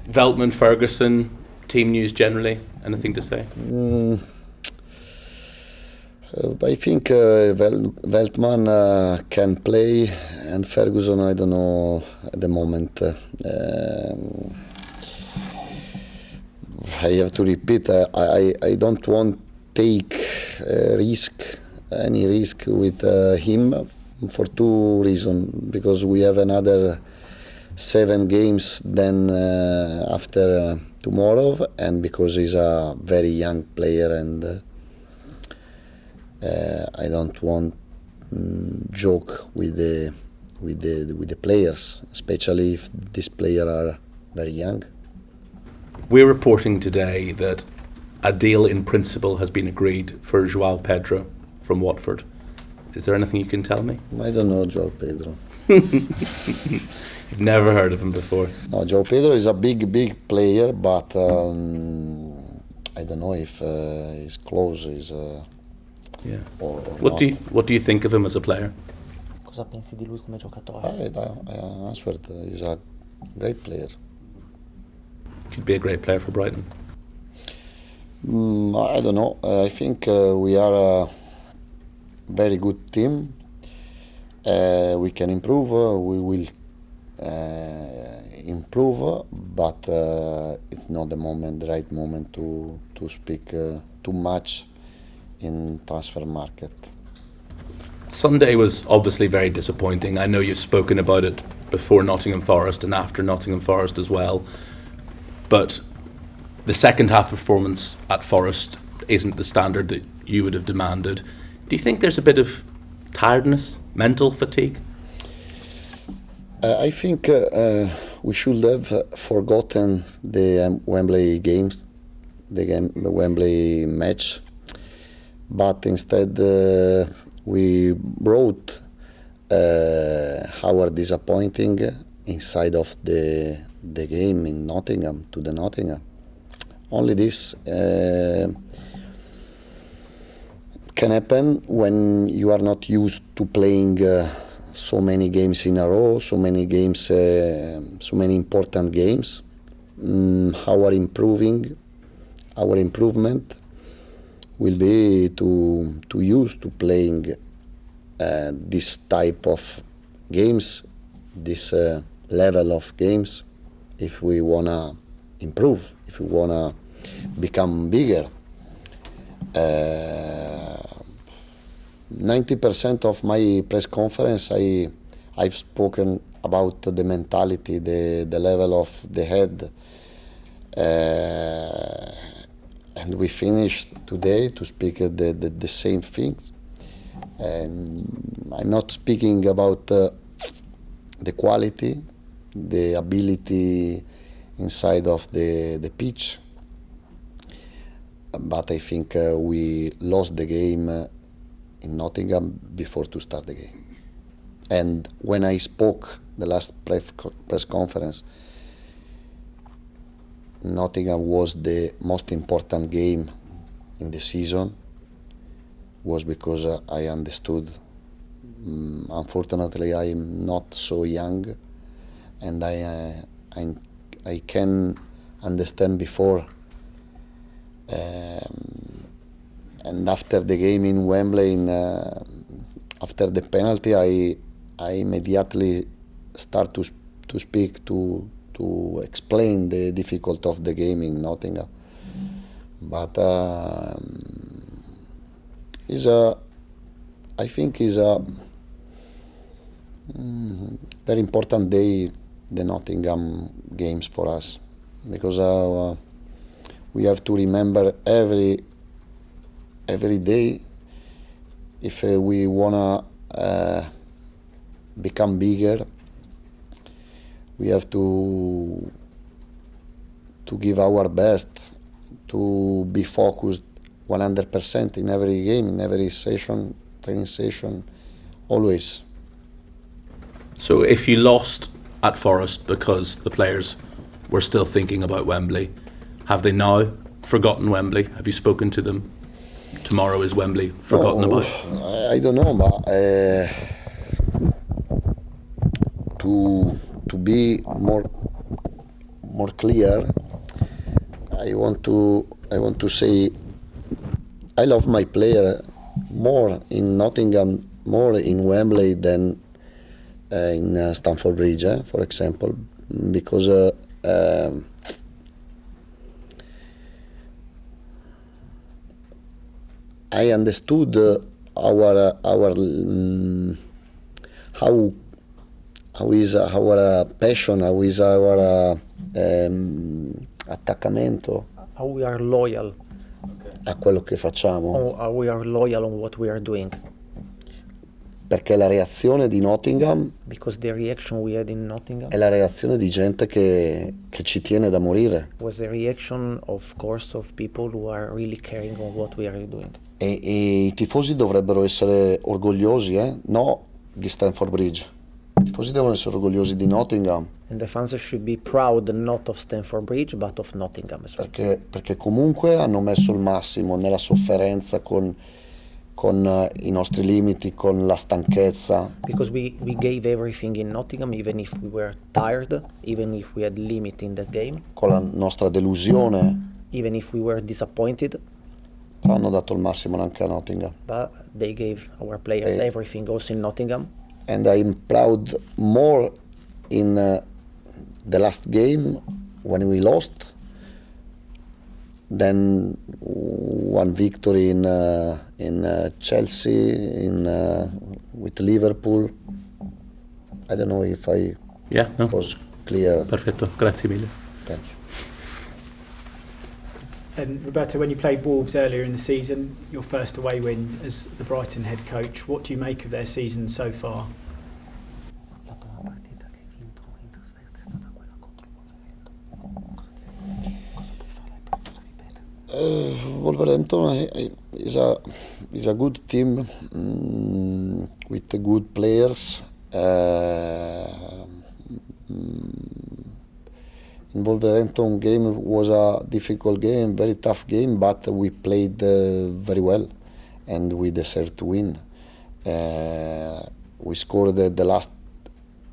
Veltman, Ferguson, team news generally, anything to say? I think Veltman can play, and Ferguson I don't know at the moment. I have to repeat, I don't want take any risk with him for two reasons. Because we have another 7 games then after tomorrow, and because he's a very young player, and I don't want joke with the players, especially if these players are very young. We're reporting today that a deal in principle has been agreed for João Pedro from Watford. Is there anything you can tell me? I don't know João Pedro. You've never heard of him before? No, João Pedro is a big player, but I don't know if his close is. Yeah. Or what do you think of him as a player? Cosa pensi di lui come giocatore? I answered. He's a great player. Could be a great player for Brighton. I don't know. I think we are a very good team. We can improve. We will improve, but it's not the right moment to speak too much in transfer market. Sunday was obviously very disappointing. I know you've spoken about it before Nottingham Forest and after Nottingham Forest as well. But the second half performance at Forest isn't the standard that you would have demanded. Do you think there's a bit of tiredness, mental fatigue? I think we should have forgotten the Wembley games, the Wembley match, but instead we brought our disappointing inside of the game in Nottingham, to the Nottingham. Only this can happen when you are not used to playing so many games in a row, so many important games. Our improvement will be to use to playing this type of games, this level of games, if we wanna improve, if we wanna become bigger. 90% of my press conference, I've spoken about the mentality, the level of the head, and we finished today to speak the same things. And I'm not speaking about the quality, the ability inside of the pitch, but I think we lost the game in Nottingham before to start the game. And when I spoke the last press conference, Nottingham was the most important game in the season, was because I understood. Unfortunately, I'm not so young, and I can understand before. And after the game in Wembley, after the penalty, I immediately start to speak to explain the difficulty of the game in Nottingham. But I think is a very important day, the Nottingham games for us, because we have to remember every day, if we wanna become bigger, we have to give our best, to be focused 100% in every game, in every session, training session, always. So if you lost at Forest because the players were still thinking about Wembley, have they now forgotten Wembley? Have you spoken to them? Tomorrow is Wembley forgotten about? I don't know, but to be more clear, I want to say I love my player more in Nottingham, more in Wembley than in Stamford Bridge, for example, because I understood our how is our passion, how is our attaccamento How we are loyal, a quello che facciamo, or how we are loyal on what we are doing. perché la reazione di Nottingham Because the reaction we had in Nottingham è la reazione di gente che ci tiene da morire, was the reaction, of course, of people who are really caring on what we are doing. e i tifosi dovrebbero essere orgogliosi, no di Stamford Bridge, i tifosi devono essere orgogliosi di Nottingham, And the fans should be proud not of Stamford Bridge, but of Nottingham as well. perché comunque hanno messo il massimo nella sofferenza con i nostri limiti, con la stanchezza, Because we gave everything in Nottingham, even if we were tired, even if we had limit in that game, con la nostra delusione, even if we were disappointed, però hanno dato il massimo anche a Nottingham. but they gave our players everything also in Nottingham. And I'm proud more in the last game when we lost than one victory in Chelsea, with Liverpool. I don't know if I Yeah, no, was clear. perfetto, grazie mille. Thank you. And Roberto, when you played Wolves earlier in the season, your first away win as the Brighton head coach, what do you make of their season so far? La prima partita che hai vinto in trasferta è stata quella contro il Wolverhampton. Cosa puoi fare per ripetere? Wolverhampton is a good team with good players. In Wolverhampton game was a difficult game, very tough game, but we played very well, and we deserved to win. We scored the last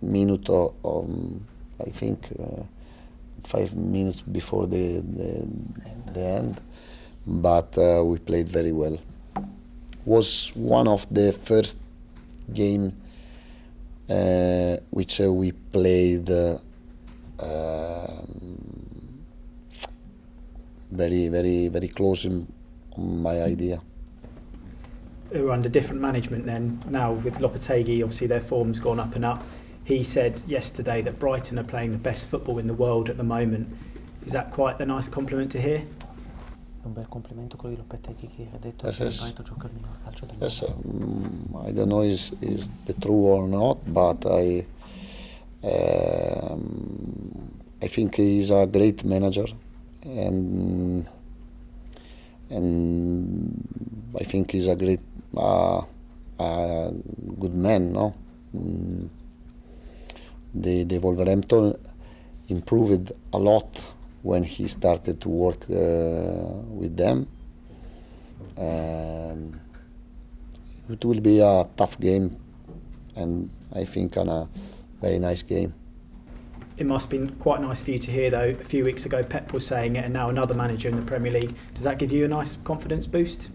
minute of I think 5 minutes before the end, but we played very well. Was one of the first game which we played very close in my idea. Who are under different management then, now with Lopetegui, obviously their form's gone up and up. He said yesterday that Brighton are playing the best football in the world at the moment. Is that quite a nice compliment to hear? È un bel complimento quello di Lopetegui che ha detto Yes, che il yes. Brighton gioca il miglior calcio del Yes, mondo. I don't know is the true or not, but I think he's a great manager, and I think he's a great good man. No, the Wolverhampton improved a lot when he started to work with them. It will be a tough game, and I think a very nice game. It must have been quite nice for you to hear though, a few weeks ago Pep was saying it and now another manager in the Premier League. Does that give you a nice confidence boost?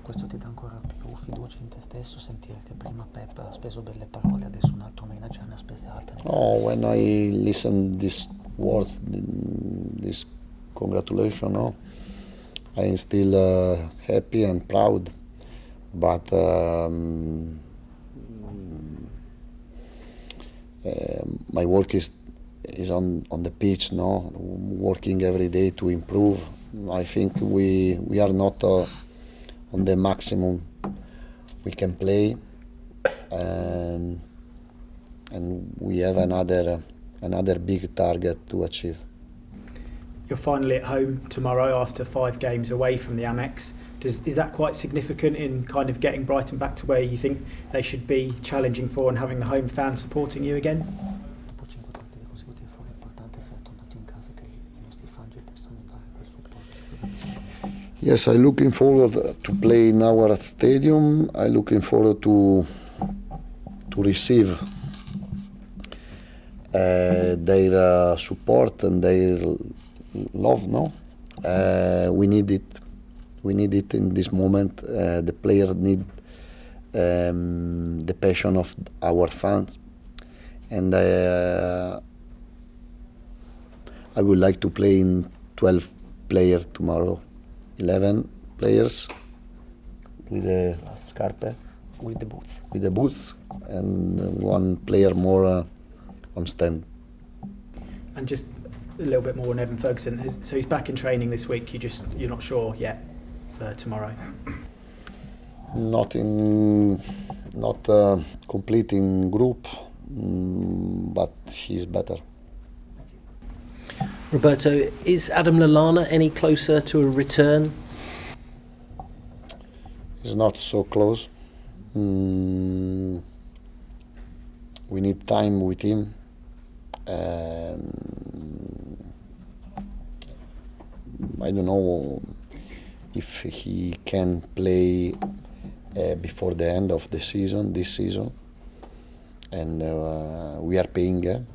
Questo ti dà ancora più fiducia in te stesso, sentire che prima Pep ha speso belle parole, adesso un altro manager ne ha spese altre. Oh, when I listen these words, this congratulations, no, I'm still happy and proud, but my work is on the pitch, no, working every day to improve. I think we are not on the maximum we can play, and we have another big target to achieve. You're finally at home tomorrow after 5 games away from the Amex. Is that quite significant in kind of getting Brighton back to where you think they should be challenging for and having the home fans supporting you again? Dopo 5 partite consecutive fu importante essere tornato in casa, che i nostri fan ci possano dare quel supporto. Yes, I'm looking forward to play in our stadium. I'm looking forward to receive their support and their love. No, we need it. We need it in this moment. The players need the passion of our fans, and I would like to play in 12 players tomorrow, 11 players with the scarpe, with the boots. with the boots, and one player more on stand. And just a little bit more on Evan Ferguson. So he's back in training this week. You're not sure yet for tomorrow. Not complete in group, but he's better. Roberto, is Adam Lallana any closer to a return? He's not so close. We need time with him. I don't know if he can play before the end of the season, this season. And we are paying.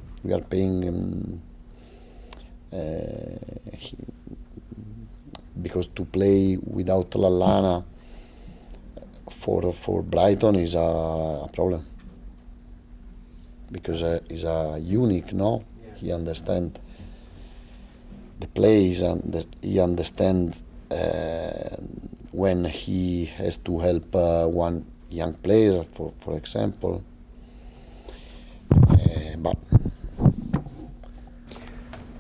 Because to play without Lallana for Brighton is a problem, because he's a unique, no? He understands the plays, and he understands when he has to help one young player, for example. But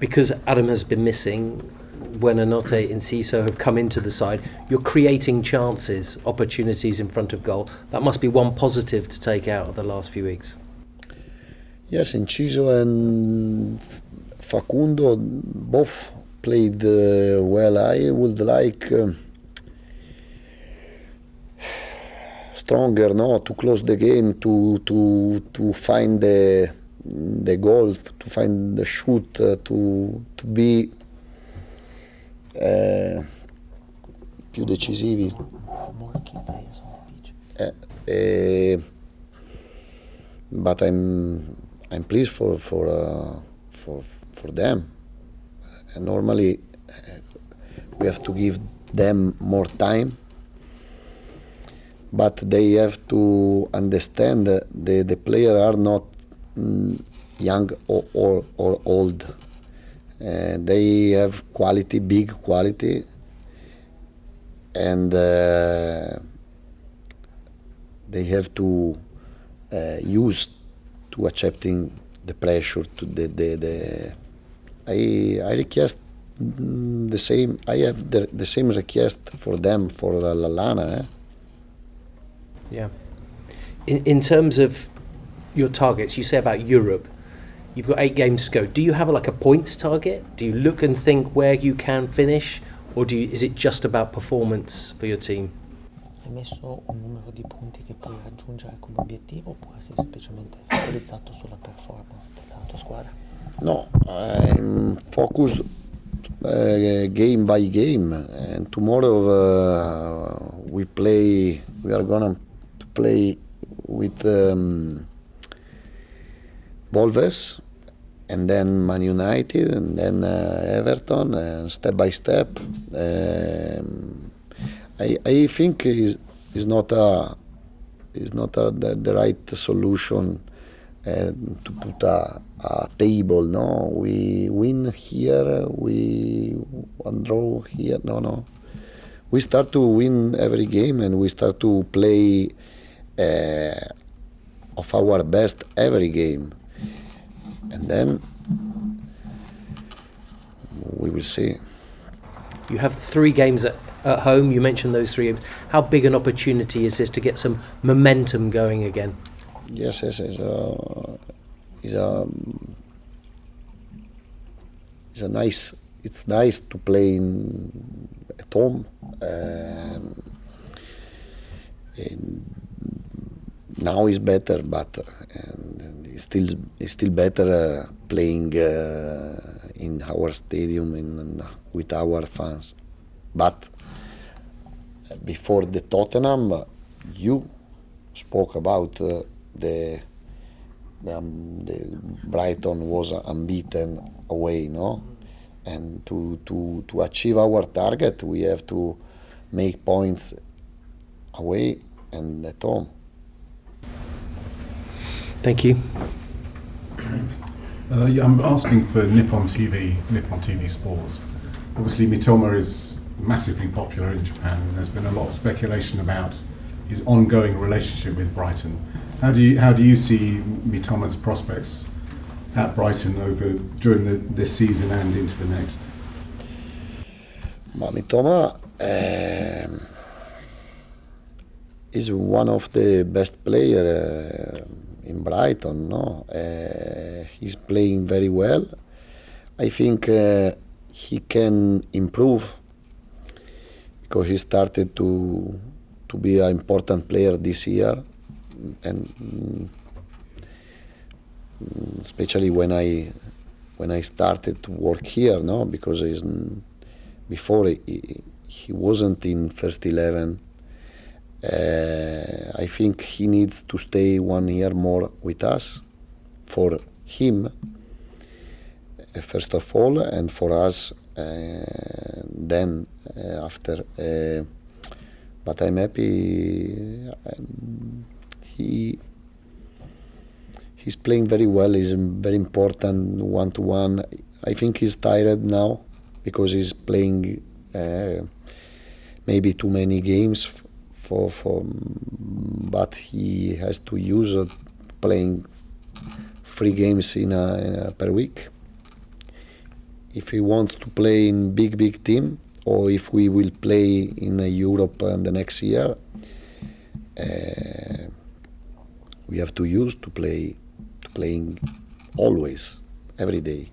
Because Adam has been missing, when Anote and Ciso have come into the side, you're creating chances, opportunities in front of goal. That must be one positive to take out of the last few weeks. yes, Inciso and Facundo both played well. I would like stronger, no, to close the game, to find the goal, to find the shoot, to be più decisivi. More key players on the pitch. But I'm pleased for them. And normally we have to give them more time, but they have to understand that the players are not young or old. They have quality, big quality, and they have to use to accepting the pressure. To the I request the same. I have the same request for them, for Lallana. Yeah. In terms of your targets, you say about Europe, you've got 8 games to go. Do you have a points target? Do you look and think where you can finish, or is it just about performance for your team? Hai messo un numero di punti che puoi raggiungere come obiettivo, oppure sei semplicemente focalizzato sulla performance della tua squadra? No, I'm focused game by game, and tomorrow we are gonna play with Wolves, and then Man United, and then Everton, and step by step. I think is not the right solution to put a table. No, we win here, we one draw here. No. We start to win every game, and we start to play of our best every game, and then we will see. You have 3 games at home. You mentioned those 3 games. How big an opportunity is this to get some momentum going again? Yes, it's nice. It's nice to play at home. Now it's better, but it's still better playing in our stadium and with our fans. But before the Tottenham, you spoke about the the Brighton was unbeaten away, no? And to achieve our target, we have to make points away and at home. Thank you. Yeah, I'm asking for Nippon TV Sports. Obviously, Mitoma is massively popular in Japan, and there's been a lot of speculation about his ongoing relationship with Brighton. How do you see Mitoma's prospects at Brighton during this season and into the next? Mitoma is one of the best players in Brighton. No, he's playing very well. I think he can improve because he started to be an important player this year, and especially when I started to work here, no, because before he wasn't in first 11. I think he needs to stay 1 year more with us, for him first of all, and for us then after. But I'm happy. He's playing very well. He's very important one-to-one. I think he's tired now because he's playing maybe too many games but he has to use playing 3 games per week. If he wants to play in big team, or if we will play in Europe the next year, we have to use to playing always, every day.